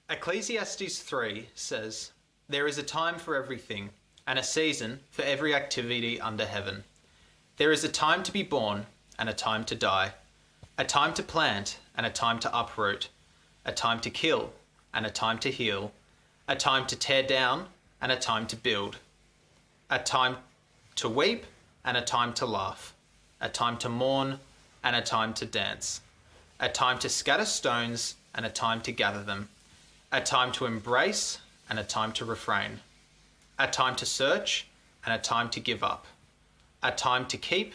Ecclesiastes 3 says, "There is a time for everything, and a season for every activity under heaven. There is a time to be born, and a time to die, a time to plant, and a time to uproot, a time to kill, and a time to heal, a time to tear down, and a time to build, a time to weep, and a time to laugh, a time to mourn, and a time to dance, a time to scatter stones, and a time to gather them, a time to embrace and a time to refrain, a time to search and a time to give up, a time to keep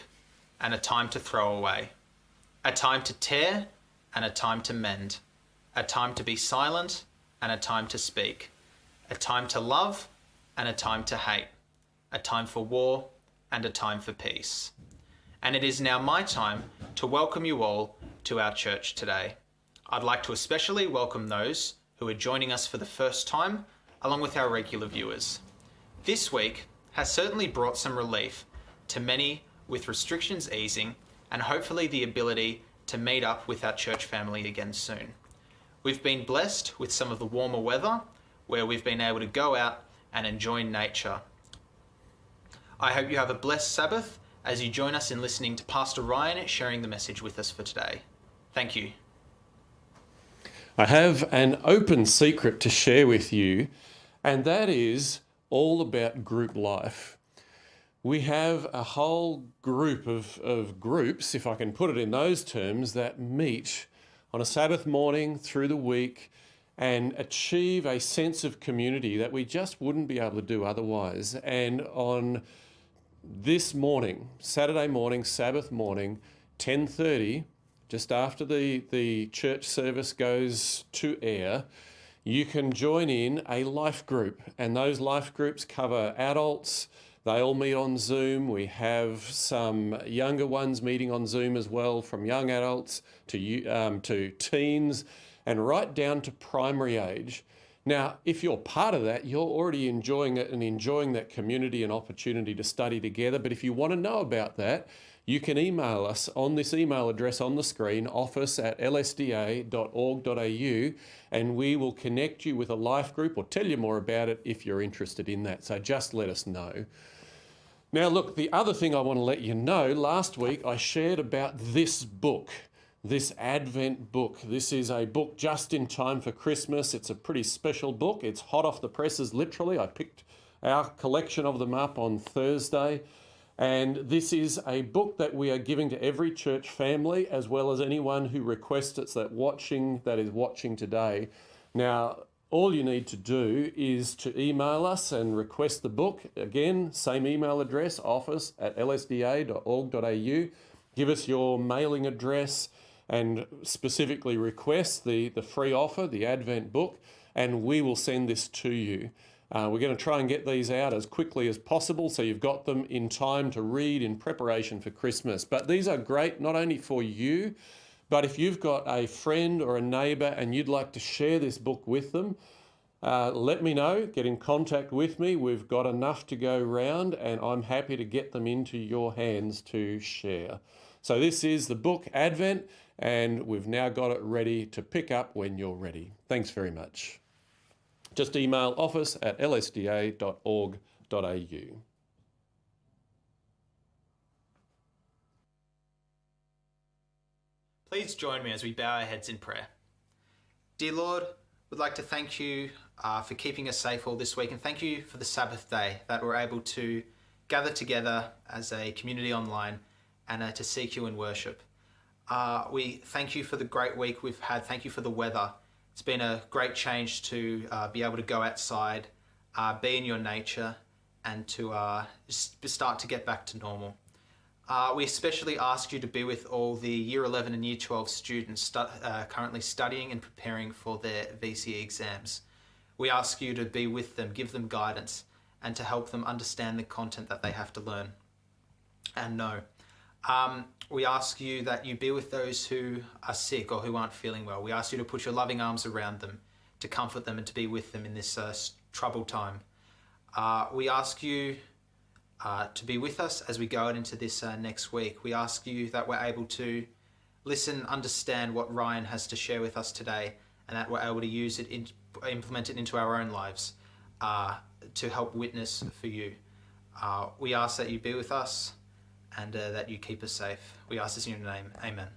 and a time to throw away, a time to tear and a time to mend, a time to be silent and a time to speak, a time to love and a time to hate, a time for war and a time for peace." And it is now my time to welcome you all to our church today. I'd like to especially welcome those who are joining us for the first time, along with our regular viewers. This week has certainly brought some relief to many, with restrictions easing and hopefully the ability to meet up with our church family again soon. We've been blessed with some of the warmer weather where we've been able to go out and enjoy nature. I hope you have a blessed Sabbath as you join us in listening to Pastor Ryan sharing the message with us for today. Thank you. I have an open secret to share with you, and that is all about group life. We have a whole group of groups, if I can put it in those terms, that meet on a Sabbath morning through the week and achieve a sense of community that we just wouldn't be able to do otherwise. And on this morning, Saturday morning, Sabbath morning, 10:30, just after the church service goes to air, you can join in a life group. And those life groups cover adults. They all meet on Zoom. We have some younger ones meeting on Zoom as well, from young adults to teens and right down to primary age. Now, if you're part of that, you're already enjoying it and enjoying that community and opportunity to study together. But if you want to know about that, you can email us on this email address on the screen, office@lsda.org.au, and we will connect you with a life group or tell you more about it if you're interested in that. So just let us know. Now look, the other thing I want to let you know, last week I shared about this book, this Advent book. This is a book just in time for Christmas. It's a pretty special book. It's hot off the presses, literally. I picked our collection of them up on Thursday. And this is a book that we are giving to every church family, as well as anyone who requests it that is watching today. Now, all you need to do is to email us and request the book. Again, same email address, office@lsda.org.au. Give us your mailing address and specifically request the free offer, the Advent book, and we will send this to you. We're going to try and get these out as quickly as possible so you've got them in time to read in preparation for Christmas. But these are great not only for you, but if you've got a friend or a neighbour and you'd like to share this book with them, let me know, get in contact with me. We've got enough to go round and I'm happy to get them into your hands to share. So this is the book Advent, and we've now got it ready to pick up when you're ready. Thanks very much. Just email office@lsda.org.au. Please join me as we bow our heads in prayer. Dear Lord, we'd like to thank you for keeping us safe all this week, and thank you for the Sabbath day that we're able to gather together as a community online and to seek you in worship. We thank you for the great week we've had. Thank you for the weather. It's been a great change to be able to go outside, be in your nature, and to start to get back to normal. We especially ask you to be with all the Year 11 and Year 12 students currently studying and preparing for their VCE exams. We ask you to be with them, give them guidance, and to help them understand the content that they have to learn and know. We ask you that you be with those who are sick or who aren't feeling well. We ask you to put your loving arms around them, to comfort them and to be with them in this troubled time. We ask you to be with us as we go out into this next week. We ask you that we're able to listen, understand what Ryan has to share with us today, and that we're able to use it, implement it into our own lives to help witness for you. We ask that you be with us and that you keep us safe. We ask this in your name. Amen.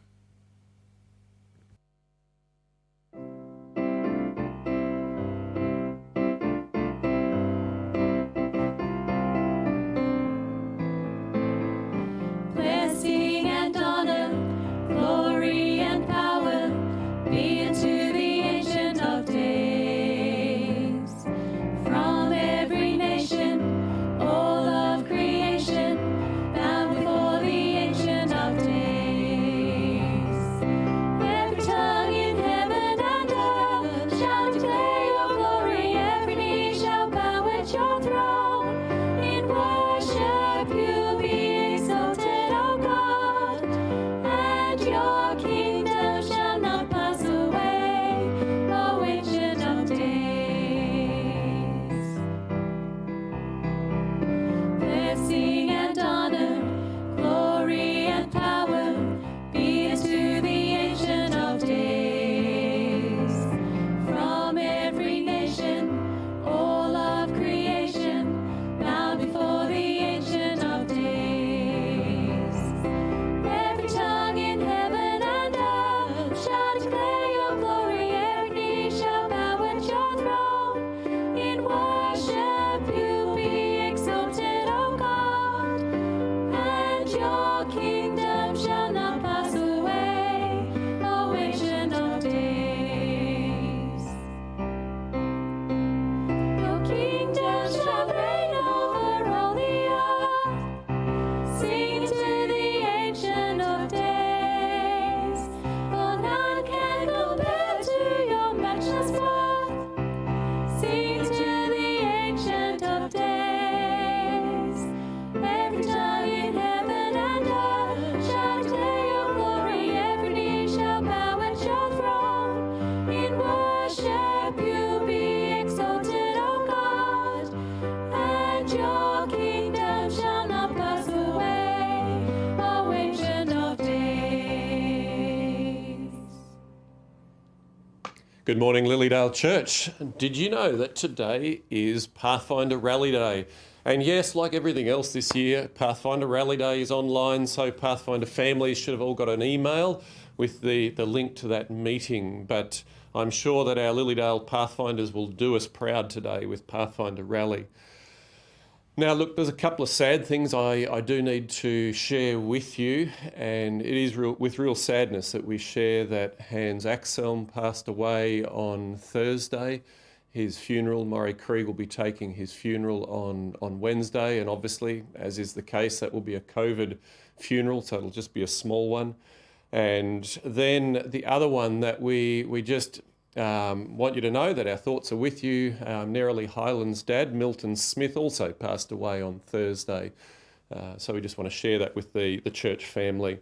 Blessing and honor, glory and power be unto the Ancient of Days. From every nation, all of creation, bow before the Ancient of Days. Good morning, Lilydale Church. Did you know that today is Pathfinder Rally Day? And yes, like everything else this year, Pathfinder Rally Day is online, so Pathfinder families should have all got an email with the link to that meeting. But I'm sure that our Lilydale Pathfinders will do us proud today with Pathfinder Rally. Now, look, there's a couple of sad things I do need to share with you, and it is with real sadness that we share that Hans Axelm passed away on Thursday. His funeral, Murray Krieg will be taking his funeral on Wednesday, and obviously, as is the case, that will be a COVID funeral, so it'll just be a small one. And then the other one that we just want you to know that our thoughts are with you. Nerily Hyland's dad, Milton Smith, also passed away on Thursday. So we just want to share that with the church family.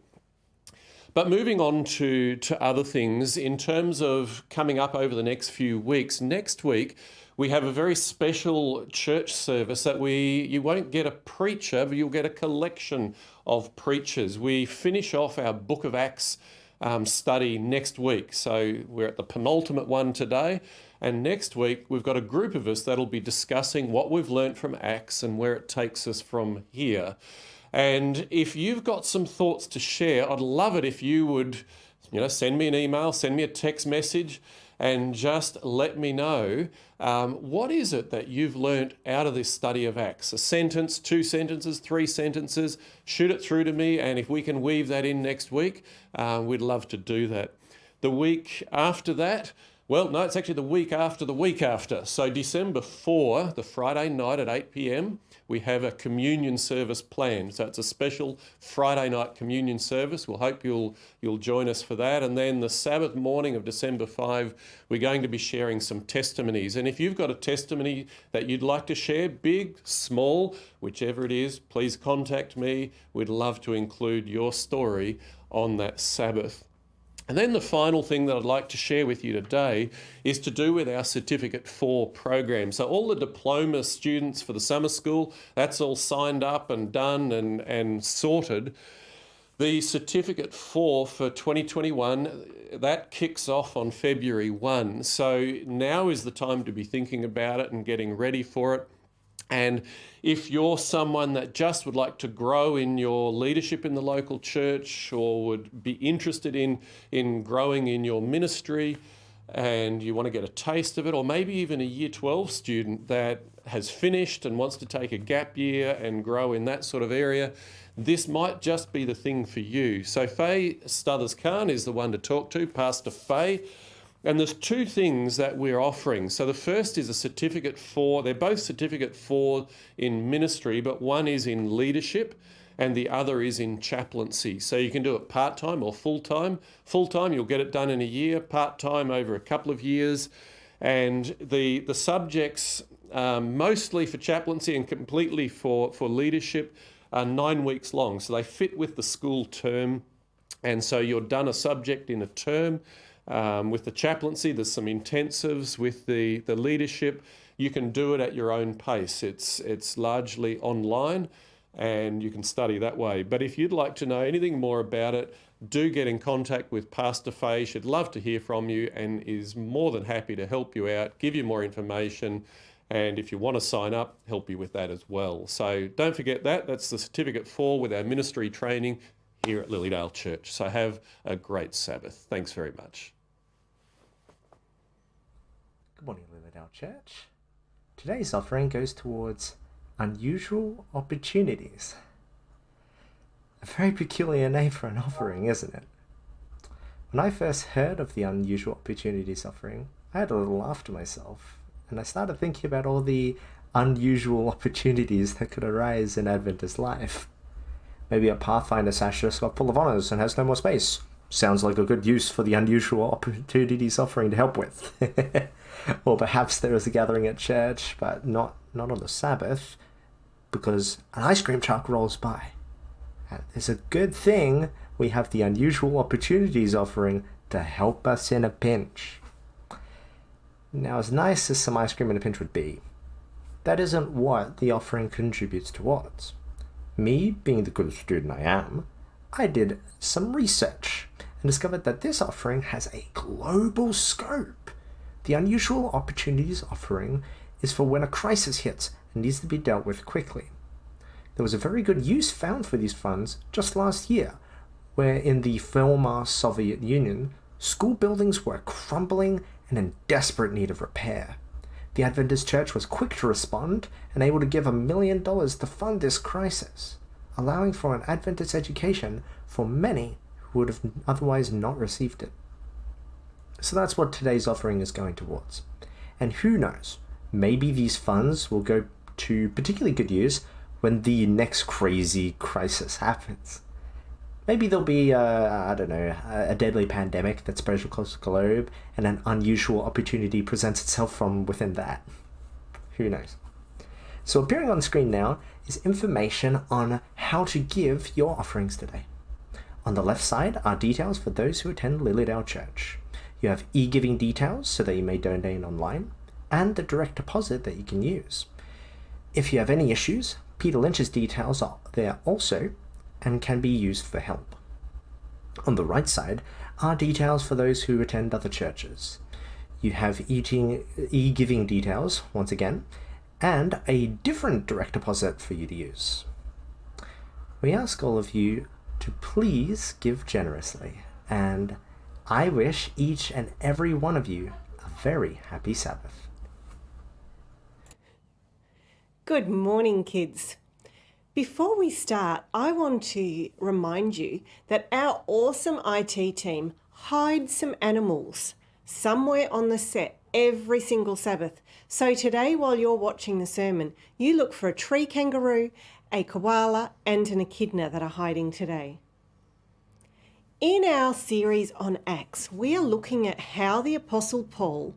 But moving on to other things, in terms of coming up over the next few weeks, next week we have a very special church service that you won't get a preacher, but you'll get a collection of preachers. We finish off our Book of Acts study next week. So we're at the penultimate one today, and next week we've got a group of us that'll be discussing what we've learnt from Acts and where it takes us from here. And if you've got some thoughts to share, I'd love it if you would, send me an email, send me a text message, and just let me know what is it that you've learnt out of this study of Acts. A sentence, 2 sentences, 3 sentences, shoot it through to me, and if we can weave that in next week, we'd love to do that. The week after that, well, no, it's actually the week after the week after. So December 4, the Friday night at 8 p.m, we have a communion service planned. So it's a special Friday night communion service. We'll hope you'll join us for that. And then the Sabbath morning of December 5, we're going to be sharing some testimonies. And if you've got a testimony that you'd like to share, big, small, whichever it is, please contact me. We'd love to include your story on that Sabbath. And then the final thing that I'd like to share with you today is to do with our Certificate 4 program. So all the diploma students for the summer school, that's all signed up and done and sorted. The Certificate 4 for 2021, that kicks off on February 1. So now is the time to be thinking about it and getting ready for it. And if you're someone that just would like to grow in your leadership in the local church, or would be interested in growing in your ministry, and you want to get a taste of it, or maybe even a Year 12 student that has finished and wants to take a gap year and grow in that sort of area, this might just be the thing for you. So Faye Stothers-Khan is the one to talk to, Pastor Faye. And there's 2 things that we're offering. So the first is a Certificate 4. They're both Certificate 4 in ministry, but one is in leadership and the other is in chaplaincy. So you can do it part-time or full-time. Full-time, you'll get it done in a year. Part-time, over a couple of years. And the subjects, mostly for chaplaincy and completely for leadership, are 9 weeks long. So they fit with the school term. And so you're done a subject in a term. With the chaplaincy, there's some intensives. With the leadership, you can do it at your own pace. It's largely online and you can study that way. But if you'd like to know anything more about it, do get in contact with Pastor Faye. She'd love to hear from you and is more than happy to help you out, give you more information, and if you want to sign up, help you with that as well. So don't forget that. That's the Certificate 4 with our ministry training here at Lilydale Church. So have a great Sabbath. Thanks very much. Good morning, Lilydale Church. Today's offering goes towards unusual opportunities. A very peculiar name for an offering, isn't it? When I first heard of the unusual opportunities offering, I had a little laugh to myself, and I started thinking about all the unusual opportunities that could arise in Adventist life. Maybe a Pathfinder sash just got full of honours and has no more space. Sounds like a good use for the unusual opportunities offering to help with. Or perhaps there is a gathering at church, but not on the Sabbath, because an ice cream truck rolls by. And it's a good thing we have the unusual opportunities offering to help us in a pinch. Now, as nice as some ice cream in a pinch would be, that isn't what the offering contributes towards. Me, being the good student I am, I did some research and discovered that this offering has a global scope. The unusual opportunities offering is for when a crisis hits and needs to be dealt with quickly. There was a very good use found for these funds just last year, where in the former Soviet Union, school buildings were crumbling and in desperate need of repair. The Adventist Church was quick to respond and able to give $1 million to fund this crisis, allowing for an Adventist education for many who would have otherwise not received it. So that's what today's offering is going towards. And who knows, maybe these funds will go to particularly good use when the next crazy crisis happens. Maybe there'll be, a deadly pandemic that spreads across the globe and an unusual opportunity presents itself from within that. Who knows? So appearing on the screen now is information on how to give your offerings today. On the left side are details for those who attend Lilydale Church. You have e-giving details so that you may donate online, and the direct deposit that you can use. If you have any issues, Peter Lynch's details are there also and can be used for help. On the right side are details for those who attend other churches. You have e-giving details, once again, and a different direct deposit for you to use. We ask all of you to please give generously, and I wish each and every one of you a very happy Sabbath. Good morning, kids. Before we start, I want to remind you that our awesome IT team hides some animals somewhere on the set every single Sabbath. So today, while you're watching the sermon, you look for a tree kangaroo, a koala, and an echidna that are hiding today. In our series on Acts, we are looking at how the Apostle Paul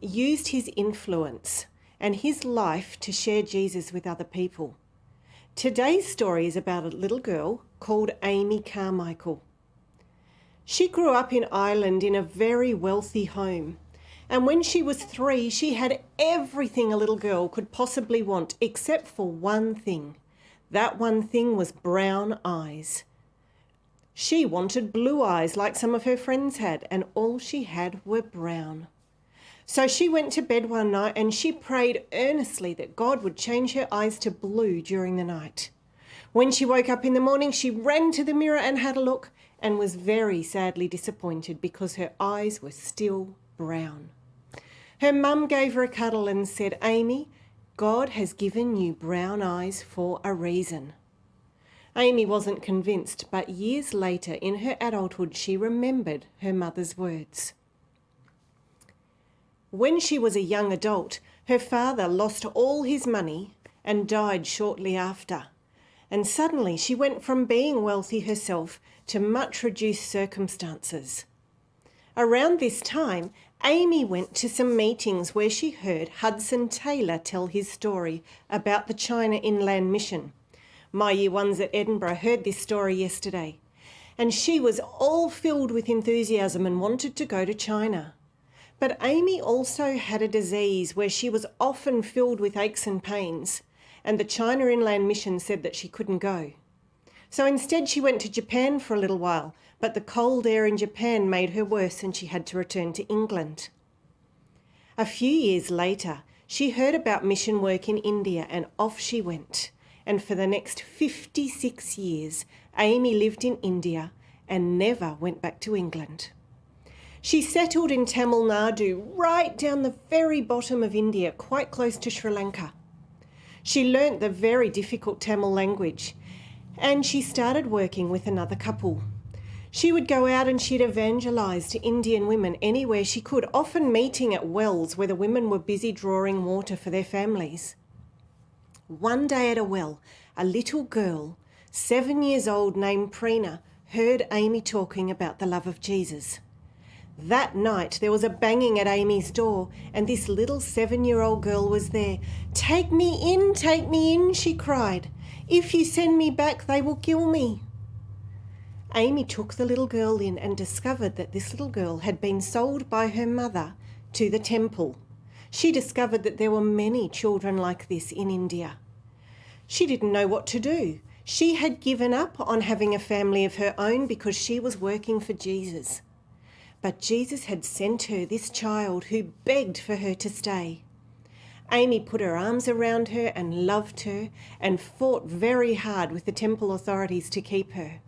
used his influence and his life to share Jesus with other people. Today's story is about a little girl called Amy Carmichael. She grew up in Ireland in a very wealthy home, and when she was 3, she had everything a little girl could possibly want except for one thing. That one thing was brown eyes. She wanted blue eyes like some of her friends had, and all she had were brown. So she went to bed one night and she prayed earnestly that God would change her eyes to blue during the night. When she woke up in the morning, she ran to the mirror and had a look and was very sadly disappointed because her eyes were still brown. Her mum gave her a cuddle and said, "Amy, God has given you brown eyes for a reason." Amy wasn't convinced, but years later in her adulthood, she remembered her mother's words. When she was a young adult, her father lost all his money and died shortly after. And suddenly she went from being wealthy herself to much reduced circumstances. Around this time, Amy went to some meetings where she heard Hudson Taylor tell his story about the China Inland Mission. My year ones at Edinburgh heard this story yesterday, and she was all filled with enthusiasm and wanted to go to China. But Amy also had a disease where she was often filled with aches and pains, and the China Inland Mission said that she couldn't go. So instead she went to Japan for a little while, but the cold air in Japan made her worse and she had to return to England. A few years later, she heard about mission work in India and off she went. And for the next 56 years, Amy lived in India and never went back to England. She settled in Tamil Nadu, right down the very bottom of India, quite close to Sri Lanka. She learnt the very difficult Tamil language, and she started working with another couple. She would go out and she'd evangelise to Indian women anywhere she could, often meeting at wells where the women were busy drawing water for their families. One day at a well, a little girl, 7 years old, named Preena, heard Amy talking about the love of Jesus. That night there was a banging at Amy's door, and this little 7-year-old girl was there. Take me in, she cried. "If you send me back, they will kill me." Amy took the little girl in and discovered that this little girl had been sold by her mother to the temple. She discovered that there were many children like this in India. She didn't know what to do. She had given up on having a family of her own because she was working for Jesus. But Jesus had sent her this child who begged for her to stay. Amy put her arms around her and loved her and fought very hard with the temple authorities to keep her.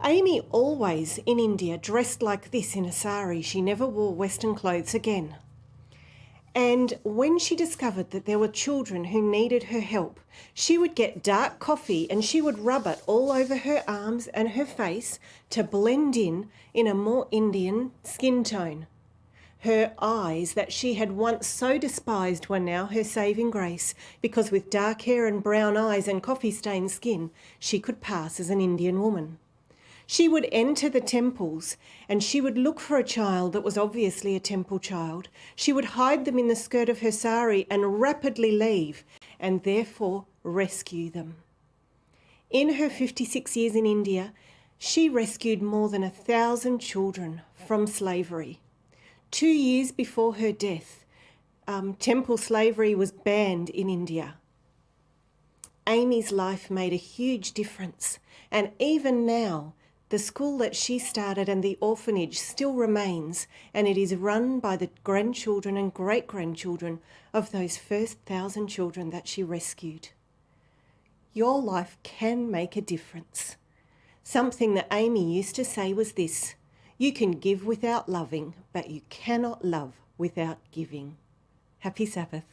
Amy always in India dressed like this in a sari. She never wore Western clothes again. And when she discovered that there were children who needed her help, she would get dark coffee and she would rub it all over her arms and her face to blend in a more Indian skin tone. Her eyes that she had once so despised were now her saving grace, because with dark hair and brown eyes and coffee-stained skin, she could pass as an Indian woman. She would enter the temples and she would look for a child that was obviously a temple child. She would hide them in the skirt of her sari and rapidly leave, and therefore rescue them. In her 56 years in India, she rescued more than 1,000 children from slavery. 2 years before her death, temple slavery was banned in India. Amy's life made a huge difference, and even now, the school that she started and the orphanage still remains, and it is run by the grandchildren and great-grandchildren of those first 1,000 children that she rescued. Your life can make a difference. Something that Amy used to say was this: you can give without loving, but you cannot love without giving. Happy Sabbath.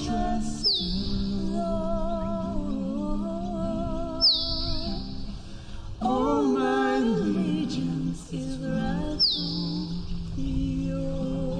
trust in the Lord. All my allegiance is rightfully yours.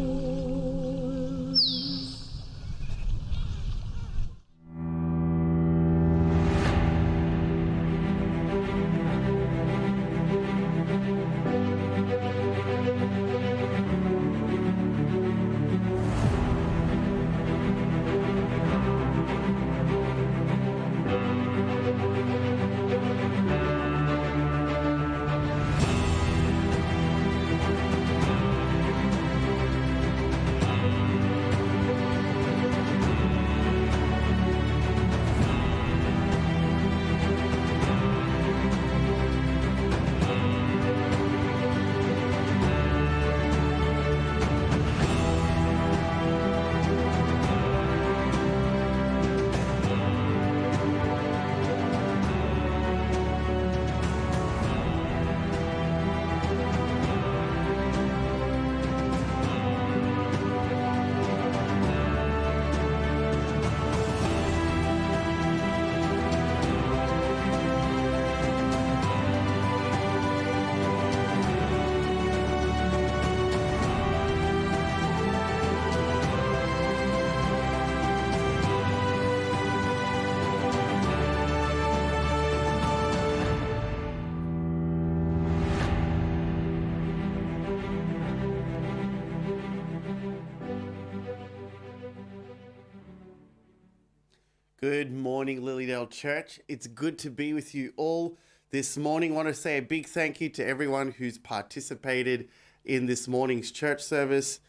Good morning, Lilydale Church. It's good to be with you all this morning. I want to say a big thank you to everyone who's participated in this morning's church service.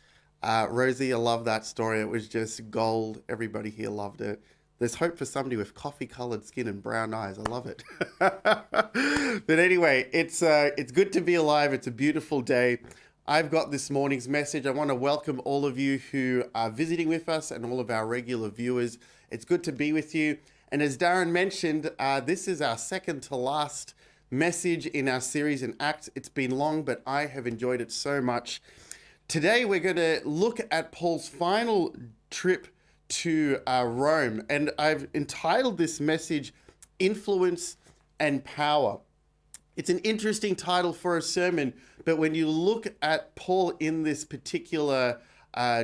Rosie, I love that story. It was just gold. Everybody here loved it. There's hope for somebody with coffee-colored skin and brown eyes. I love it. But anyway, it's good to be alive. It's a beautiful day. I've got this morning's message. I want to welcome all of you who are visiting with us and all of our regular viewers. It's good to be with you. And as Darren mentioned, this is our second to last message in our series in Acts. It's been long, but I have enjoyed it so much. Today, we're going to look at Paul's final trip to Rome. And I've entitled this message, Influence and Power. It's an interesting title for a sermon, but when you look at Paul in this particular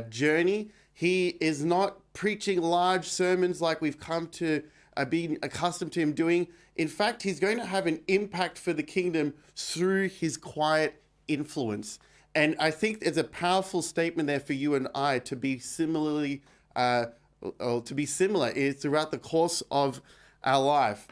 journey, he is not preaching large sermons like we've come to be accustomed to him doing. In fact, he's going to have an impact for the kingdom through his quiet influence. And I think there's a powerful statement there for you and I to be similar throughout the course of our life.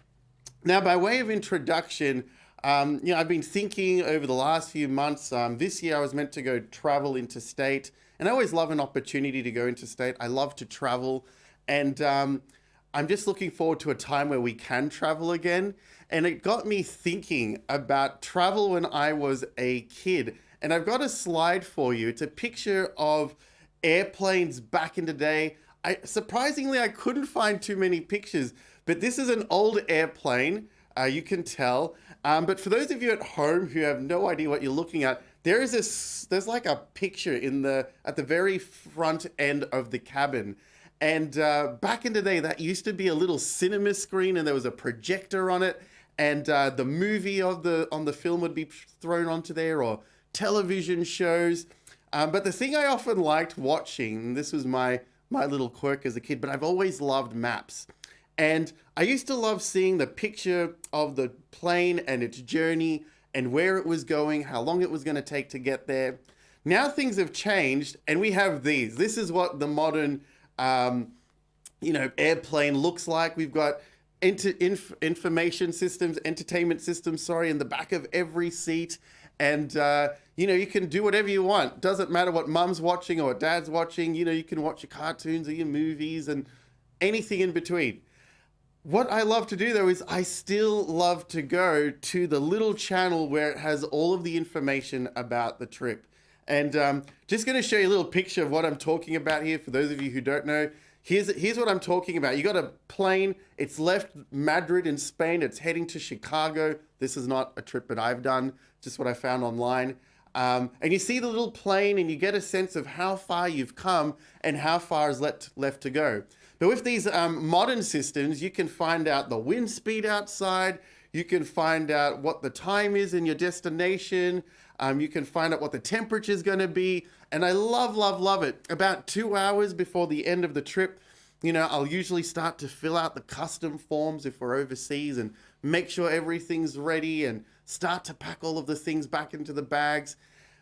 Now, by way of introduction, I've been thinking over the last few months, this year I was meant to go travel interstate, and I always love an opportunity to go interstate. I love to travel, and I'm just looking forward to a time where we can travel again. And it got me thinking about travel when I was a kid. And I've got a slide for you. It's a picture of airplanes back in the day. Surprisingly, I couldn't find too many pictures, but this is an old airplane. You can tell. But for those of you at home who have no idea what you're looking at, there's like a picture at the very front end of the cabin. And back in the day, that used to be a little cinema screen, and there was a projector on it, and the movie on the film would be thrown onto there, or television shows. But the thing I often liked watching, and this was my little quirk as a kid, but I've always loved maps. And I used to love seeing the picture of the plane and its journey and where it was going, how long it was going to take to get there. Now things have changed, and we have these. This is what the modern, airplane looks like. We've got information systems, entertainment systems, in the back of every seat. And, you can do whatever you want. Doesn't matter what mum's watching or what dad's watching. You can watch your cartoons or your movies and anything in between. What I love to do, though, is I still love to go to the little channel where it has all of the information about the trip. And just going to show you a little picture of what I'm talking about here for those of you who don't know. Here's what I'm talking about. You got a plane. It's left Madrid in Spain. It's heading to Chicago. This is not a trip that I've done, just what I found online. And you see the little plane and you get a sense of how far you've come and how far is left to go. But with these modern systems, you can find out the wind speed outside. You can find out what the time is in your destination. You can find out what the temperature is going to be. And I love, love, love it. About 2 hours before the end of the trip, I'll usually start to fill out the custom forms if we're overseas and make sure everything's ready and start to pack all of the things back into the bags.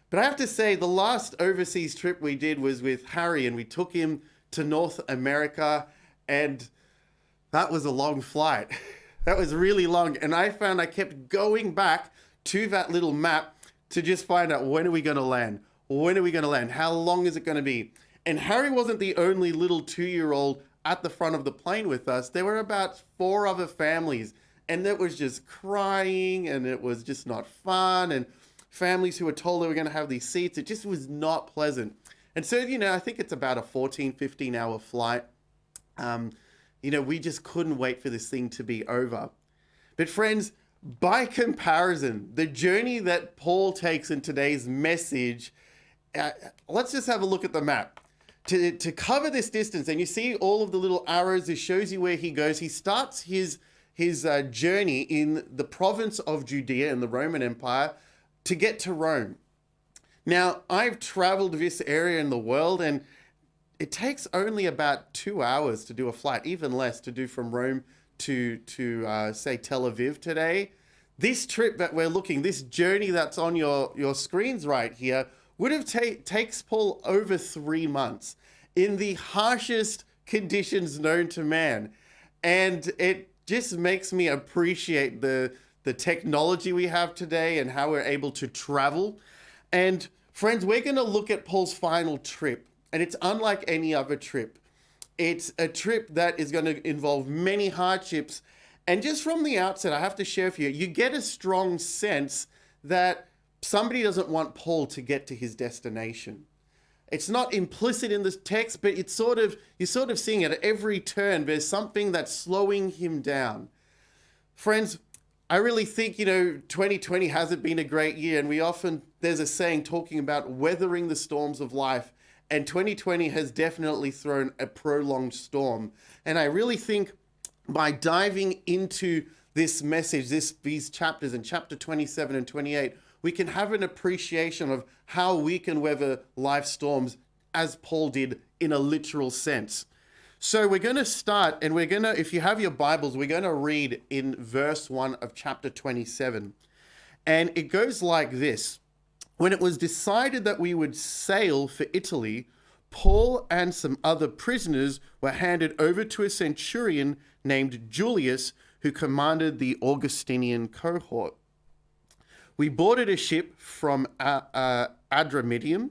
But I have to say, the last overseas trip we did was with Harry, and we took him to North America, and that was a long flight. That was really long. And I found I kept going back to that little map to just find out, when are we going to land? When are we going to land? How long is it going to be? And Harry wasn't the only little 2-year-old at the front of the plane with us. There were about 4 other families, and it was just crying, and it was just not fun. And families who were told they were going to have these seats, it just was not pleasant. And so, I think it's about a 14, 15-hour flight. We just couldn't wait for this thing to be over. But friends, by comparison, the journey that Paul takes in today's message, let's just have a look at the map. To cover this distance, and you see all of the little arrows, it shows you where he goes. He starts his journey in the province of Judea in the Roman Empire to get to Rome. Now, I've traveled this area in the world, and it takes only about 2 hours to do a flight, even less to do from Rome to say Tel Aviv today. This trip that we're looking, this journey that's on your screens right here, would have takes Paul over 3 months in the harshest conditions known to man. And it just makes me appreciate the technology we have today and how we're able to travel. And friends, we're going to look at Paul's final trip, and it's unlike any other trip. It's a trip that is going to involve many hardships. And just from the outset, I have to share with you, you get a strong sense that somebody doesn't want Paul to get to his destination. It's not implicit in this text, but you're sort of seeing it at every turn. There's something that's slowing him down. Friends, I really think, 2020 hasn't been a great year. And there's a saying talking about weathering the storms of life. And 2020 has definitely thrown a prolonged storm. And I really think by diving into this message, these chapters in chapter 27 and 28, we can have an appreciation of how we can weather life's storms as Paul did in a literal sense. So we're going to start, and if you have your Bibles, we're going to read in verse 1 of chapter 27. And it goes like this. When it was decided that we would sail for Italy, Paul and some other prisoners were handed over to a centurion named Julius, who commanded the Augustinian cohort. We boarded a ship from Adramyttium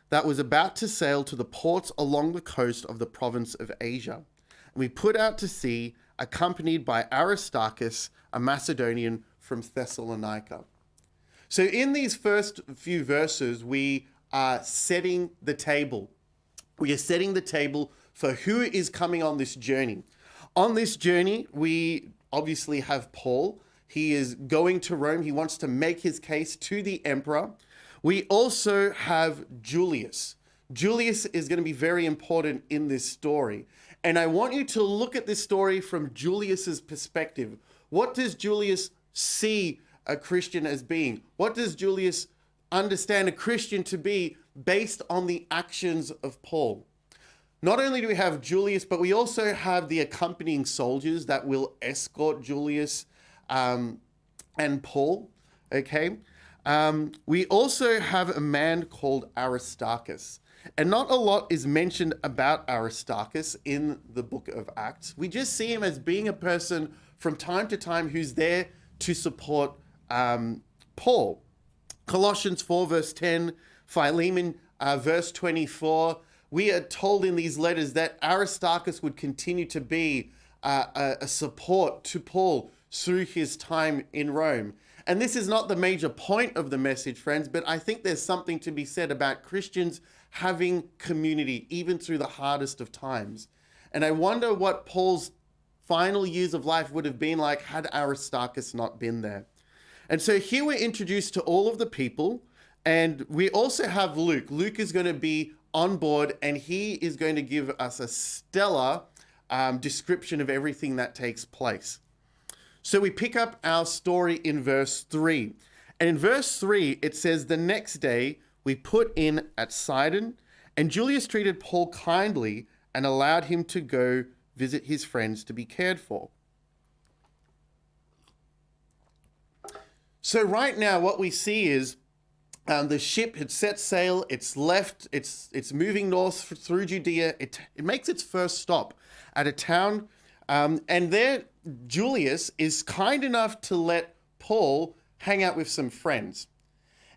that was about to sail to the ports along the coast of the province of Asia. And we put out to sea, accompanied by Aristarchus, a Macedonian from Thessalonica. So in these first few verses, we are setting the table. We are setting the table for who is coming on this journey. On this journey, we obviously have Paul. He is going to Rome. He wants to make his case to the emperor. We also have Julius. Julius is going to be very important in this story. And I want you to look at this story from Julius's perspective. What does Julius see a Christian as being? What does Julius understand a Christian to be based on the actions of Paul? Not only do we have Julius, but we also have the accompanying soldiers that will escort Julius and Paul, okay? We also have a man called Aristarchus. And not a lot is mentioned about Aristarchus in the book of Acts. We just see him as being a person from time to time who's there to support Paul. Colossians 4 verse 10, Philemon verse 24, we are told in these letters that Aristarchus would continue to be a support to Paul through his time in Rome. And this is not the major point of the message, friends, but I think there's something to be said about Christians having community, even through the hardest of times. And I wonder what Paul's final years of life would have been like had Aristarchus not been there. And so here we're introduced to all of the people, And we also have Luke. Luke is going to be on board, and he is going to give us a stellar description of everything that takes place. So we pick up our story in verse 3. And in verse 3, it says, "The next day we put in at Sidon, and Julius treated Paul kindly and allowed him to go visit his friends to be cared for." So right now what we see is the ship had set sail, it's left, it's moving north through Judea. It makes its first stop at a town, and there Julius is kind enough to let Paul hang out with some friends.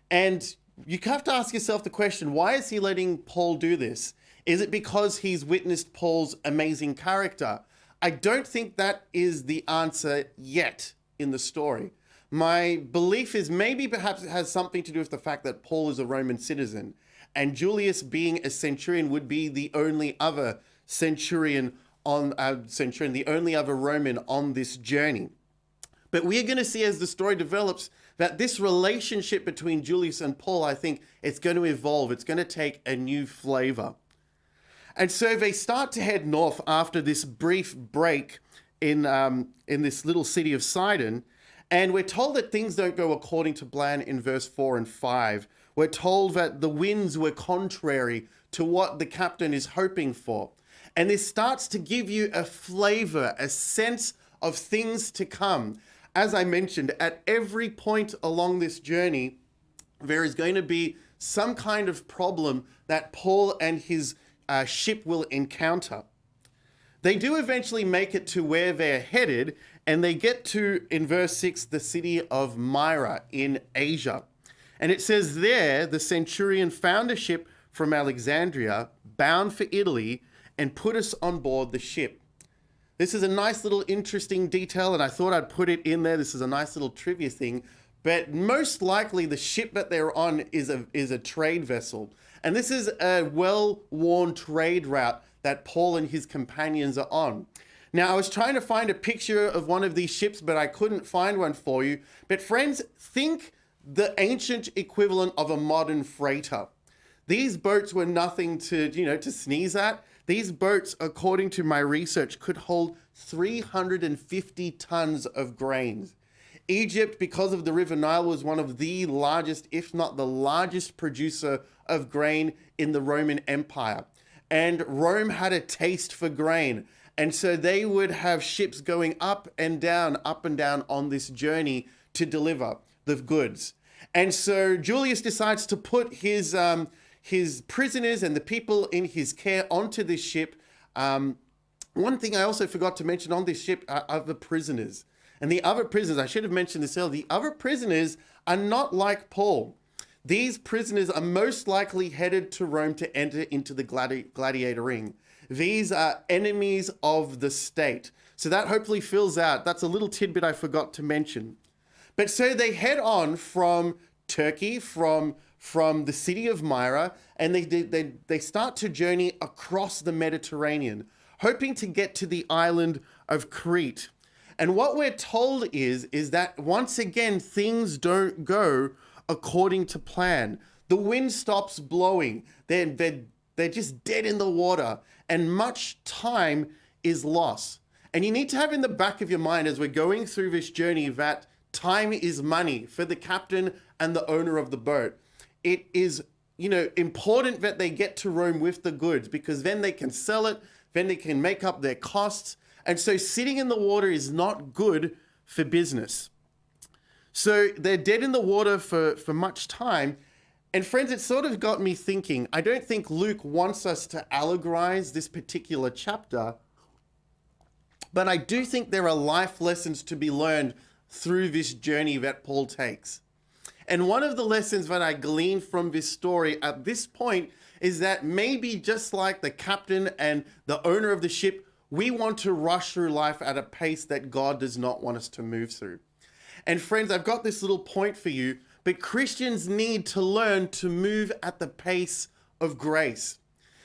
And you have to ask yourself the question, why is he letting Paul do this? Is it because he's witnessed Paul's amazing character? I don't think that is the answer yet in the story. My belief is maybe perhaps it has something to do with the fact that Paul is a Roman citizen, and Julius, being a centurion, would be the only other the only other Roman on this journey. But we are going to see as the story develops that this relationship between Julius and Paul, I think, it's going to evolve. It's going to take a new flavor. And so they start to head north after this brief break in this little city of Sidon. And we're told that things don't go according to plan in verse 4 and 5. We're told that the winds were contrary to what the captain is hoping for. And this starts to give you a flavor, a sense of things to come. As I mentioned, at every point along this journey, there is going to be some kind of problem that Paul and his ship will encounter. They do eventually make it to where they're headed, and they get to, in verse 6, the city of Myra in Asia. And it says there, the centurion found a ship from Alexandria bound for Italy and put us on board the ship. This is a nice little interesting detail, and I thought I'd put it in there. This is a nice little trivia thing. But most likely the ship that they're on is a trade vessel. And this is a well-worn trade route that Paul and his companions are on. Now, I was trying to find a picture of one of these ships, but I couldn't find one for you. But friends, think the ancient equivalent of a modern freighter. These boats were nothing to sneeze at. These boats, according to my research, could hold 350 tons of grains. Egypt, because of the River Nile, was one of the largest, if not the largest producer of grain in the Roman Empire. And Rome had a taste for grain. And so they would have ships going up and down on this journey to deliver the goods. And so Julius decides to put his prisoners and the people in his care onto this ship. One thing I also forgot to mention on this ship are other prisoners. And the other prisoners, I should have mentioned this earlier, the other prisoners are not like Paul. These prisoners are most likely headed to Rome to enter into the gladiator ring. These are enemies of the state. So that hopefully fills out. That's a little tidbit I forgot to mention. But so they head on from Turkey, from the city of Myra, and they start to journey across the Mediterranean, hoping to get to the island of Crete. And what we're told is that once again, things don't go according to plan. The wind stops blowing. They're just dead in the water, and much time is lost. And you need to have in the back of your mind as we're going through this journey that time is money for the captain and the owner of the boat. It is, important that they get to Rome with the goods, because then they can sell it, then they can make up their costs. And so sitting in the water is not good for business. So they're dead in the water for much time. And friends, it sort of got me thinking, I don't think Luke wants us to allegorize this particular chapter, but I do think there are life lessons to be learned through this journey that Paul takes. And one of the lessons that I gleaned from this story at this point is that maybe just like the captain and the owner of the ship, we want to rush through life at a pace that God does not want us to move through. And friends, I've got this little point for you, but Christians need to learn to move at the pace of grace.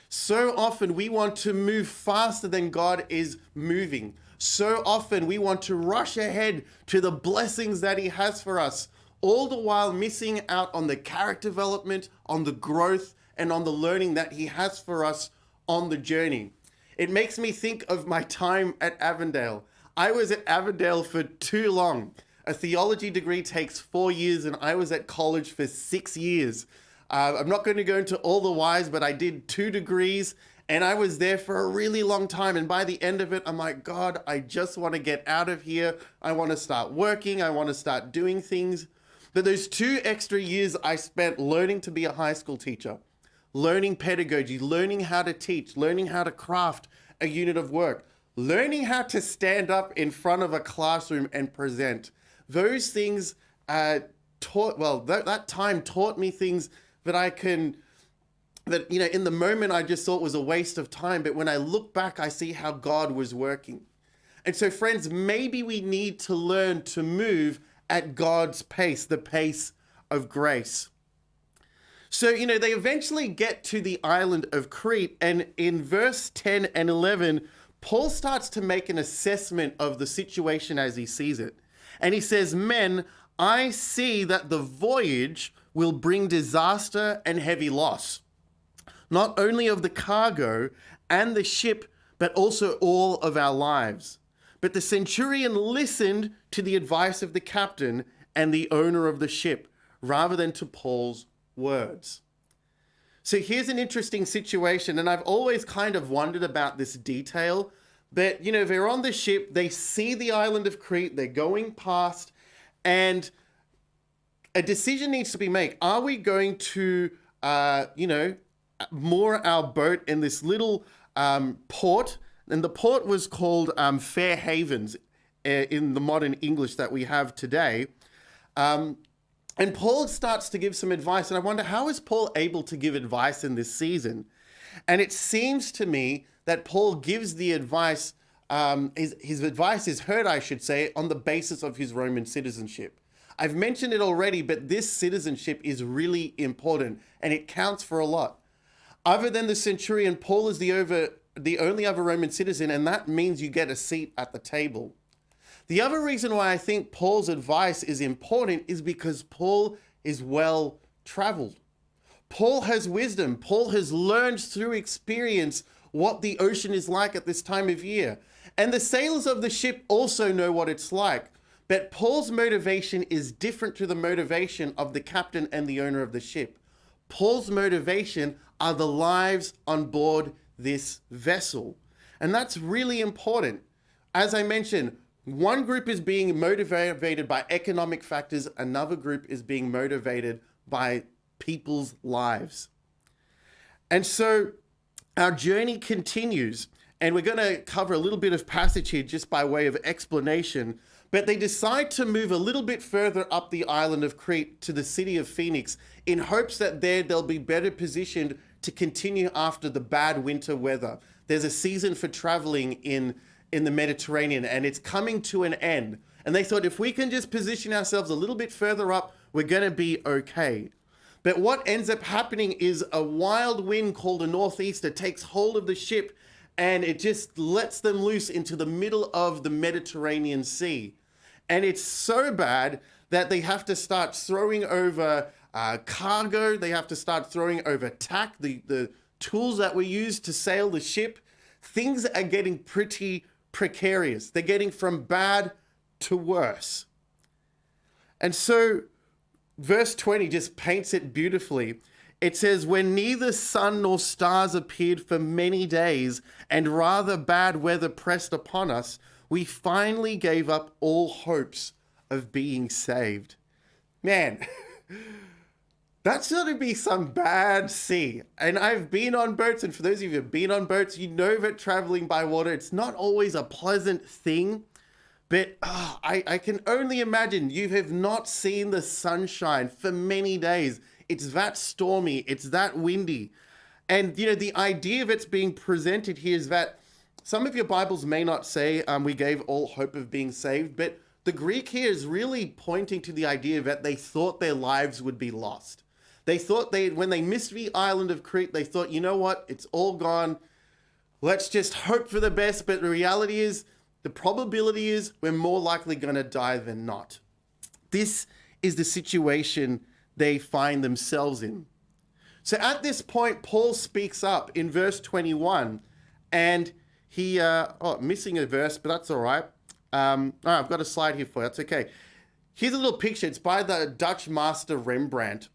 So often we want to move faster than God is moving. So often we want to rush ahead to the blessings that He has for us, all the while missing out on the character development, on the growth, and on the learning that he has for us on the journey. It makes me think of my time at Avondale. I was at Avondale for too long. A theology degree takes 4 years, and I was at college for 6 years. I'm not going to go into all the whys, but I did 2 degrees, and I was there for a really long time. And by the end of it, I'm like, God, I just want to get out of here. I want to start working. I want to start doing things. But those 2 extra years I spent learning to be a high school teacher, learning pedagogy, learning how to teach, learning how to craft a unit of work, learning how to stand up in front of a classroom and present. Those things that time taught me things that in the moment I just thought was a waste of time. But when I look back, I see how God was working. And so, friends, maybe we need to learn to move at God's pace, the pace of grace. So, they eventually get to the island of Crete, and in verse 10 and 11, Paul starts to make an assessment of the situation as he sees it. And he says, "Men, I see that the voyage will bring disaster and heavy loss, not only of the cargo and the ship, but also all of our lives." But the centurion listened to the advice of the captain and the owner of the ship, rather than to Paul's words. So here's an interesting situation, and I've always kind of wondered about this detail. But, they're on the ship, they see the island of Crete, they're going past, and a decision needs to be made. Are we going to, moor our boat in this little port? And the port was called Fair Havens in the modern English that we have today. And Paul starts to give some advice, and I wonder, how is Paul able to give advice in this season? And it seems to me that Paul gives the advice, his advice is heard, I should say, on the basis of his Roman citizenship. I've mentioned it already, but this citizenship is really important, and it counts for a lot. Other than the centurion, Paul is the only other Roman citizen, and that means you get a seat at the table. The other reason why I think Paul's advice is important is because Paul is well traveled. Paul has wisdom. Paul has learned through experience what the ocean is like at this time of year. And the sailors of the ship also know what it's like. But Paul's motivation is different to the motivation of the captain and the owner of the ship. Paul's motivation are the lives on board this vessel. And that's really important. As I mentioned, one group is being motivated by economic factors. Another group is being motivated by people's lives. And so our journey continues, and we're going to cover a little bit of passage here just by way of explanation. But they decide to move a little bit further up the island of Crete to the city of Phoenix in hopes that there they'll be better positioned to continue after the bad winter weather. There's a season for traveling in the Mediterranean, and it's coming to an end. And they thought, if we can just position ourselves a little bit further up, we're going to be okay. But what ends up happening is a wild wind called a northeaster takes hold of the ship, and it just lets them loose into the middle of the Mediterranean Sea. And it's so bad that they have to start throwing over cargo. They have to start throwing over tack, the tools that were used to sail the ship. Things are getting pretty precarious. They're getting from bad to worse. And so verse 20 just paints it beautifully. It says, "When neither sun nor stars appeared for many days, and rather bad weather pressed upon us, we finally gave up all hopes of being saved." Man, that's got to be some bad sea. And I've been on boats, and for those of you who have been on boats, you know that traveling by water, it's not always a pleasant thing. But I can only imagine you have not seen the sunshine for many days. It's that stormy, it's that windy. And, the idea of it's being presented here is that some of your Bibles may not say we gave all hope of being saved, but the Greek here is really pointing to the idea that they thought their lives would be lost. They thought when they missed the island of Crete, they thought, you know what, it's all gone. Let's just hope for the best. But the reality is, the probability is we're more likely going to die than not. This is the situation they find themselves in. So at this point, Paul speaks up in verse 21, and he, missing a verse, but that's all right. I've got a slide here for you. That's okay. Here's a little picture. It's by the Dutch master Rembrandt.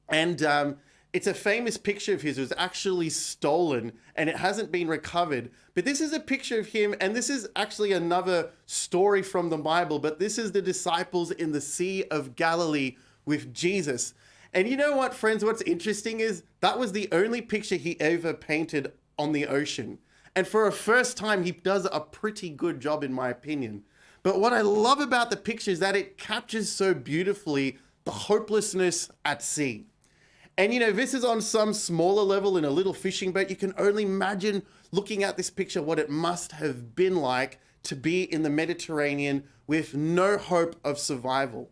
And it's a famous picture of his. It was actually stolen and it hasn't been recovered. But this is a picture of him, and this is actually another story from the Bible, but this is the disciples in the Sea of Galilee with Jesus. And you know what, friends, what's interesting is that was the only picture he ever painted on the ocean. And for a first time, he does a pretty good job, in my opinion. But what I love about the picture is that it captures so beautifully the hopelessness at sea. And you know, this is on some smaller level in a little fishing boat. You can only imagine looking at this picture what it must have been like to be in the Mediterranean with no hope of survival.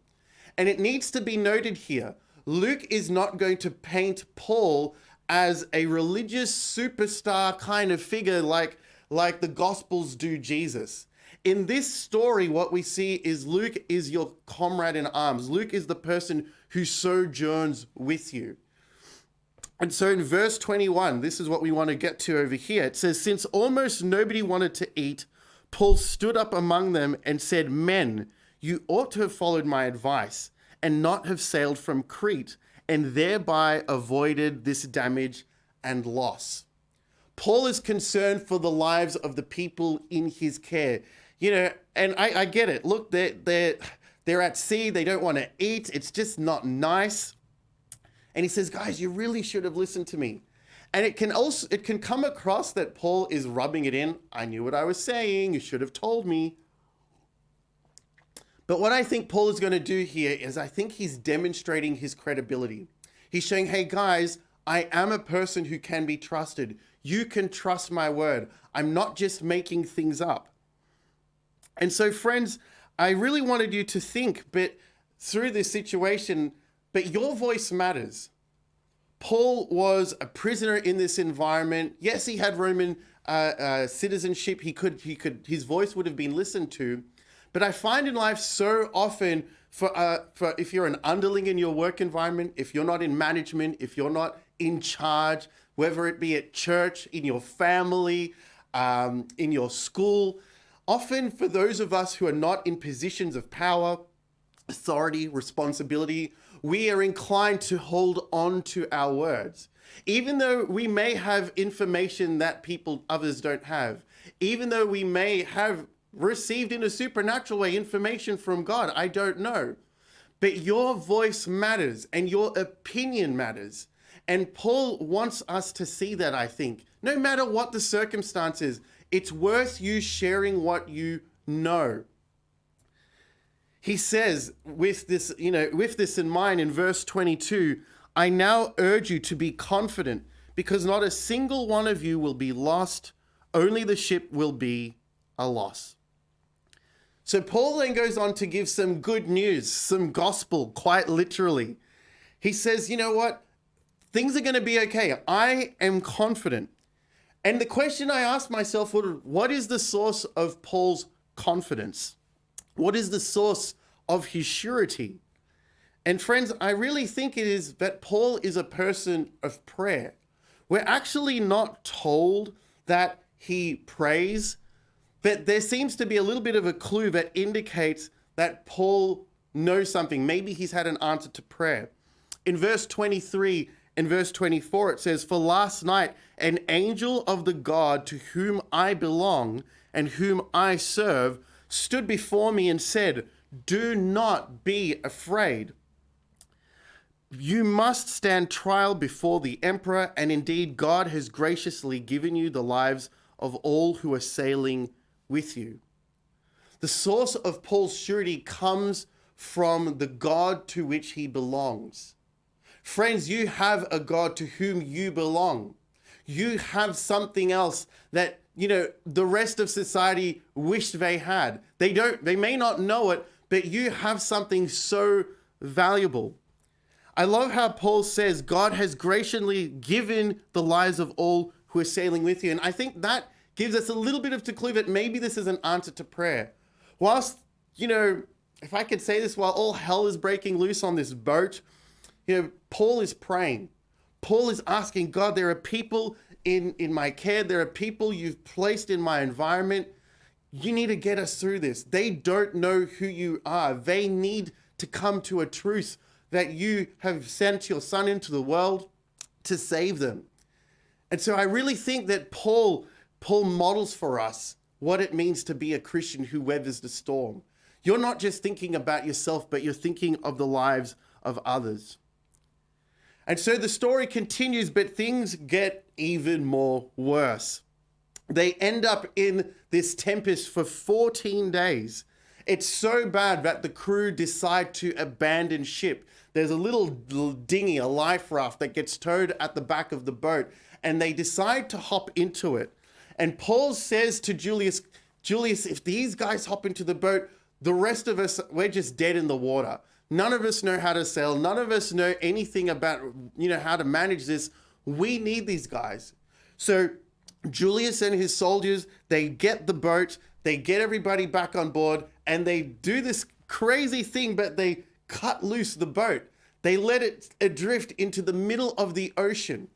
And it needs to be noted here, Luke is not going to paint Paul as a religious superstar kind of figure like the Gospels do Jesus. In this story, what we see is Luke is your comrade in arms. Luke is the person who sojourns with you. And so in verse 21, this is what we want to get to over here. It says, since almost nobody wanted to eat, Paul stood up among them and said, men, you ought to have followed my advice and not have sailed from Crete, and thereby avoided this damage and loss. Paul is concerned for the lives of the people in his care. You know, and I get it. Look, they're at sea. They don't want to eat. It's just not nice. And he says, guys, you really should have listened to me. And it can come across that Paul is rubbing it in. I knew what I was saying. You should have told me. But what I think Paul is going to do here is I think he's demonstrating his credibility. He's saying, hey, guys, I am a person who can be trusted. You can trust my word. I'm not just making things up. And so, friends, I really wanted you to think, but through this situation, but your voice matters. Paul was a prisoner in this environment. Yes, he had Roman citizenship. His voice would have been listened to. But I find in life so often, for if you're an underling in your work environment, if you're not in management, if you're not in charge, whether it be at church, in your family, in your school, often for those of us who are not in positions of power, authority, responsibility, we are inclined to hold on to our words. Even though we may have information that others don't have, even though we may have received in a supernatural way information from God, I don't know. But your voice matters and your opinion matters. And Paul wants us to see that, I think. No matter what the circumstances, it's worth you sharing what you know. He says, with this in mind, in verse 22, I now urge you to be confident, because not a single one of you will be lost, only the ship will be a loss. So Paul then goes on to give some good news, some gospel, quite literally. He says, you know what? Things are going to be okay. I am confident. And the question I asked myself was, what is the source of Paul's confidence? What is the source of his surety? And friends, I really think it is that Paul is a person of prayer. We're actually not told that he prays, but there seems to be a little bit of a clue that indicates that Paul knows something. Maybe he's had an answer to prayer. In verse 23 and verse 24, it says, for last night, an angel of the God to whom I belong and whom I serve stood before me and said, do not be afraid. You must stand trial before the emperor, and indeed God has graciously given you the lives of all who are sailing with you. The source of Paul's surety comes from the God to which he belongs. Friends, you have a God to whom you belong. You have something else that, the rest of society wish they had. They may not know it, but you have something so valuable. I love how Paul says God has graciously given the lives of all who are sailing with you. And I think that gives us a little bit of a clue that maybe this is an answer to prayer. Whilst, if I could say this, while all hell is breaking loose on this boat, Paul is praying. Paul is asking God, there are people in my care. There are people you've placed in my environment. You need to get us through this. They don't know who you are. They need to come to a truth that you have sent your son into the world to save them. And so I really think that Paul models for us what it means to be a Christian who weathers the storm. You're not just thinking about yourself, but you're thinking of the lives of others. And so the story continues, but things get even more worse. They end up in this tempest for 14 days. It's so bad that the crew decide to abandon ship. There's a little dinghy, a life raft that gets towed at the back of the boat, and they decide to hop into it. And Paul says to Julius, if these guys hop into the boat, the rest of us, we're just dead in the water. None of us know how to sail. None of us know anything about, how to manage this. We need these guys. So Julius and his soldiers, they get the boat, they get everybody back on board, and they do this crazy thing, but they cut loose the boat. They let it adrift into the middle of the ocean.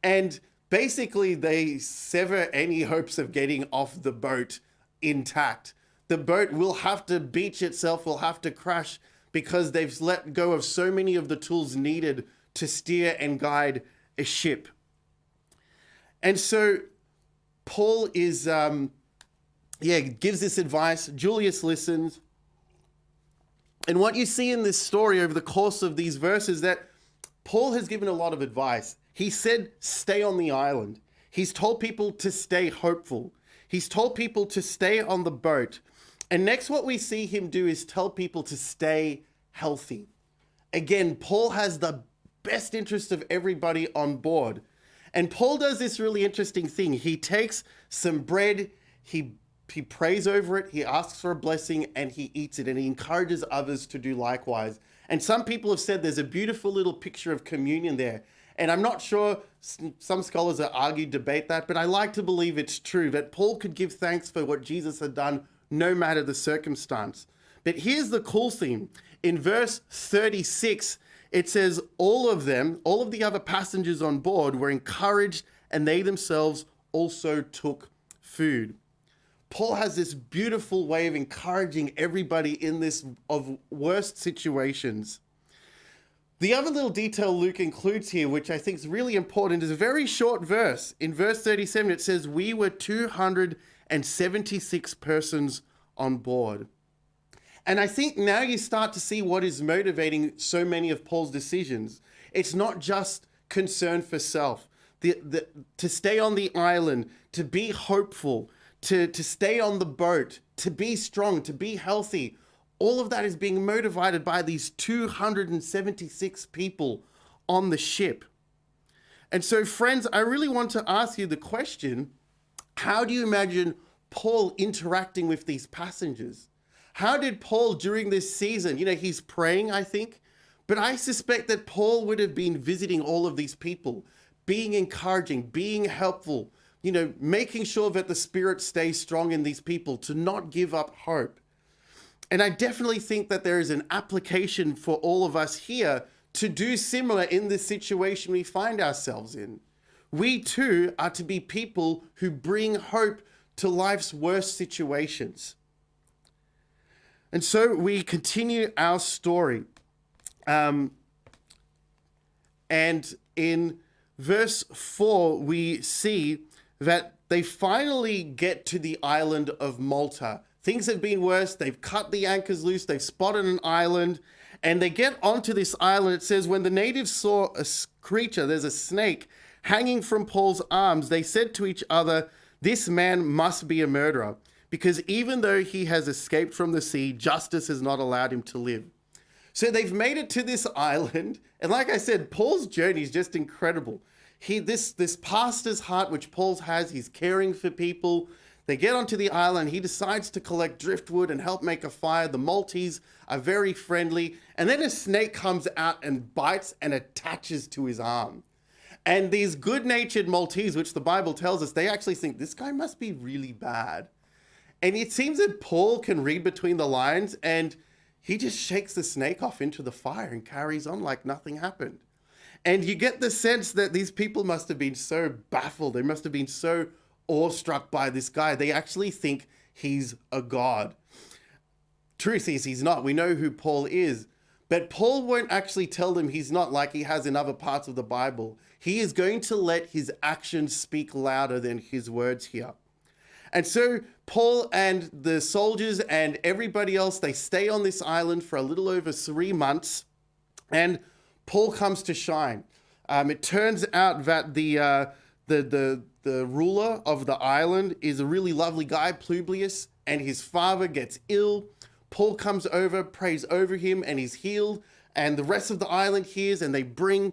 And basically, they sever any hopes of getting off the boat intact. The boat will have to beach itself, will have to crash, because they've let go of so many of the tools needed to steer and guide a ship. And so Paul is, gives this advice. Julius listens. And what you see in this story over the course of these verses, that Paul has given a lot of advice. He said, stay on the island. He's told people to stay hopeful. He's told people to stay on the boat. And next, what we see him do is tell people to stay healthy. Again, Paul has the best interest of everybody on board. And Paul does this really interesting thing. He takes some bread, he prays over it, he asks for a blessing, and he eats it, and he encourages others to do likewise. And some people have said there's a beautiful little picture of communion there. And I'm not sure, some scholars have argued, debate that, but I like to believe it's true, that Paul could give thanks for what Jesus had done no matter the circumstance. But here's the cool thing. In verse 36, it says, all of the other passengers on board were encouraged, and they themselves also took food. Paul has this beautiful way of encouraging everybody in this of worst situations. The other little detail Luke includes here, which I think is really important, is a very short verse. In verse 37, it says, we were 276 persons on board. And I think now you start to see what is motivating so many of Paul's decisions. It's not just concern for self. To stay on the island, to be hopeful, to stay on the boat, to be strong, to be healthy. All of that is being motivated by these 276 people on the ship. And so, friends, I really want to ask you the question, how do you imagine Paul interacting with these passengers? How did Paul during this season, he's praying, I think, but I suspect that Paul would have been visiting all of these people, being encouraging, being helpful, making sure that the Spirit stays strong in these people, to not give up hope. And I definitely think that there is an application for all of us here to do similar in this situation we find ourselves in. We too are to be people who bring hope to life's worst situations. And so we continue our story. And in verse 4, we see that they finally get to the island of Malta. Things have been worse. They've cut the anchors loose. They've spotted an island. And they get onto this island. It says, when the natives saw a creature, there's a snake, hanging from Paul's arms, they said to each other, this man must be a murderer, because even though he has escaped from the sea, justice has not allowed him to live. So they've made it to this island. And like I said, Paul's journey is just incredible. This pastor's heart, which Paul has, he's caring for people. They get onto the island. He decides to collect driftwood and help make a fire. The Maltese are very friendly. And then a snake comes out and bites and attaches to his arm. And these good-natured Maltese, which the Bible tells us, they actually think this guy must be really bad. And it seems that Paul can read between the lines, and he just shakes the snake off into the fire and carries on like nothing happened. And you get the sense that these people must have been so baffled. They must have been so awestruck by this guy. They actually think he's a god. Truth is, he's not. We know who Paul is. But Paul won't actually tell them he's not, like he has in other parts of the Bible. He is going to let his actions speak louder than his words here. And so Paul and the soldiers and everybody else, they stay on this island for a little over 3 months, and Paul comes to shine. It turns out that the ruler of the island is a really lovely guy, Publius, and his father gets ill. Paul comes over, prays over him, and he's healed. And the rest of the island hears, and they bring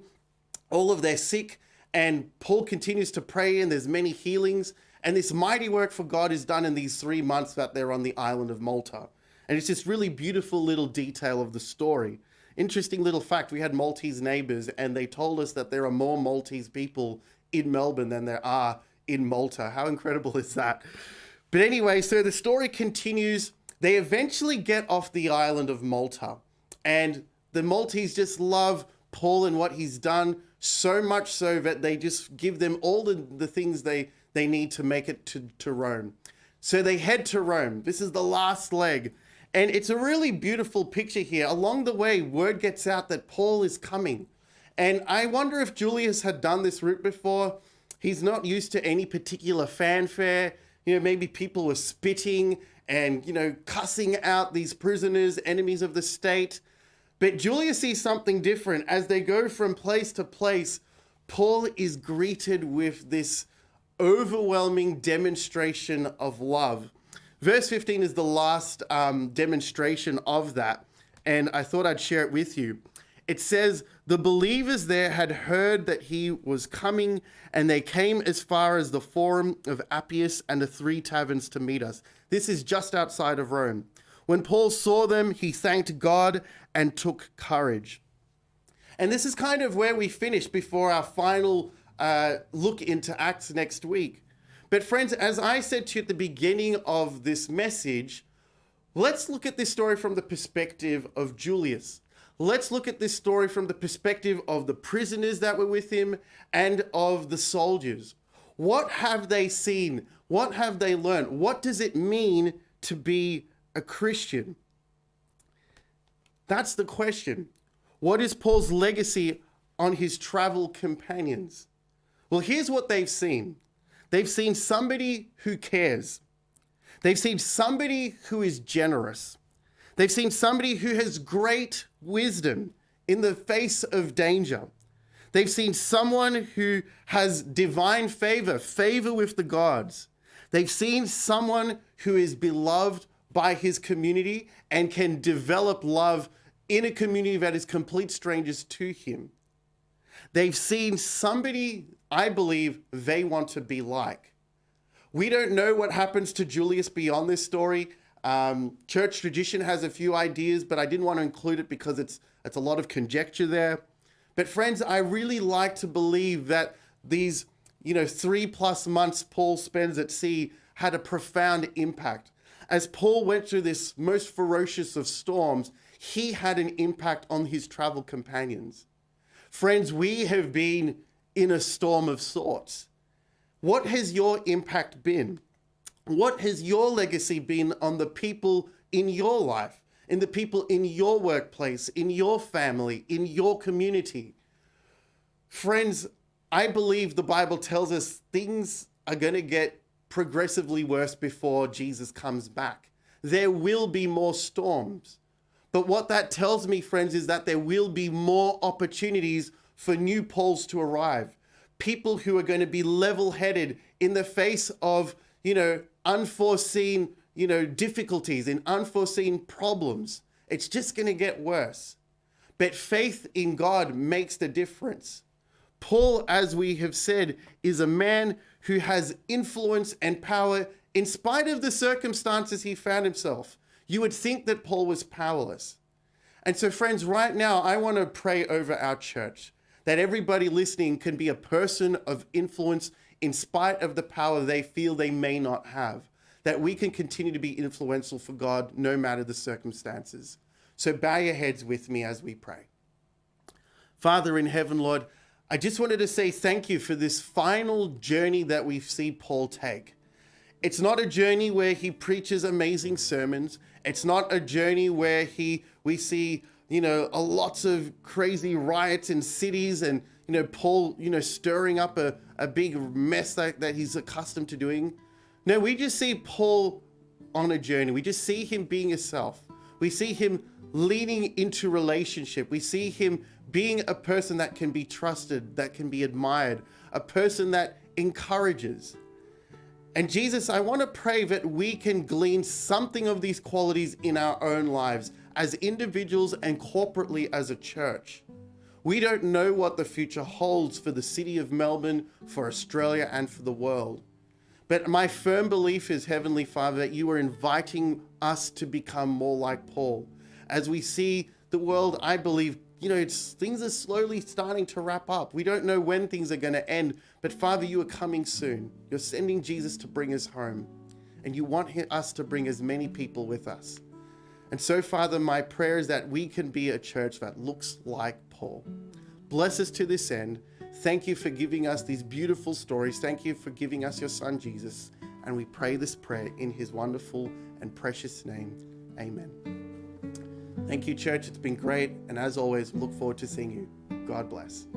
all of their sick. And Paul continues to pray, and there's many healings. And this mighty work for God is done in these 3 months that they're on the island of Malta. And it's this really beautiful little detail of the story. Interesting little fact, we had Maltese neighbors, and they told us that there are more Maltese people in Melbourne than there are in Malta. How incredible is that? But anyway, so the story continues. They eventually get off the island of Malta, and the Maltese just love Paul and what he's done, so much so that they just give them all the things they need to make it to Rome. So they head to Rome. This is the last leg. And it's a really beautiful picture here. Along the way, word gets out that Paul is coming. And I wonder if Julius had done this route before. He's not used to any particular fanfare. Maybe people were spitting and, cussing out these prisoners, enemies of the state. But Julius sees something different. As they go from place to place, Paul is greeted with this overwhelming demonstration of love. Verse 15 is the last demonstration of that, and I thought I'd share it with you. It says, the believers there had heard that he was coming, and they came as far as the Forum of Appius and the 3 taverns to meet us. This is just outside of Rome. When Paul saw them, he thanked God and took courage. And this is kind of where we finish before our final look into Acts next week. But friends, as I said to you at the beginning of this message, let's look at this story from the perspective of Julius. Let's look at this story from the perspective of the prisoners that were with him and of the soldiers. What have they seen? What have they learned? What does it mean to be a Christian? That's the question. What is Paul's legacy on his travel companions? Well, here's what they've seen. They've seen somebody who cares. They've seen somebody who is generous. They've seen somebody who has great wisdom in the face of danger. They've seen someone who has divine favor with the gods. They've seen someone who is beloved by his community and can develop love in a community that is complete strangers to him. They've seen somebody, I believe, they want to be like. We don't know what happens to Julius beyond this story. Church tradition has a few ideas, but I didn't want to include it because it's a lot of conjecture there. But friends, I really like to believe that these 3+ months Paul spends at sea had a profound impact. As Paul went through this most ferocious of storms, he had an impact on his travel companions. Friends, we have been in a storm of sorts. What has your impact been? What has your legacy been on the people in your life, in the people in your workplace, in your family, in your community? Friends, I believe the Bible tells us things are going to get progressively worse before Jesus comes back. There will be more storms. But what that tells me, friends, is that there will be more opportunities for new Pauls to arrive. People who are going to be level-headed in the face of, unforeseen, difficulties and unforeseen problems. It's just going to get worse. But faith in God makes the difference. Paul, as we have said, is a man who has influence and power in spite of the circumstances he found himself. You would think that Paul was powerless. And so, friends, right now, I want to pray over our church that everybody listening can be a person of influence in spite of the power they feel they may not have, that we can continue to be influential for God no matter the circumstances. So bow your heads with me as we pray. Father in heaven, Lord, I just wanted to say thank you for this final journey that we see Paul take. It's not a journey where he preaches amazing sermons. It's not a journey where we see, lots of crazy riots in cities and, Paul, stirring up a big mess that he's accustomed to doing. No, we just see Paul on a journey. We just see him being himself. We see him leaning into relationship. We see him being a person that can be trusted, that can be admired, a person that encourages. And Jesus, I want to pray that we can glean something of these qualities in our own lives as individuals and corporately as a church. We don't know what the future holds for the city of Melbourne, for Australia, and for the world. But my firm belief is, Heavenly Father, that you are inviting us to become more like Paul. As we see the world, I believe, things are slowly starting to wrap up. We don't know when things are going to end, but Father, you are coming soon. You're sending Jesus to bring us home, and you want us to bring as many people with us. And so, Father, my prayer is that we can be a church that looks like Paul. Bless us to this end. Thank you for giving us these beautiful stories. Thank you for giving us your son, Jesus. And we pray this prayer in his wonderful and precious name. Amen. Thank you, church. It's been great. And as always, look forward to seeing you. God bless.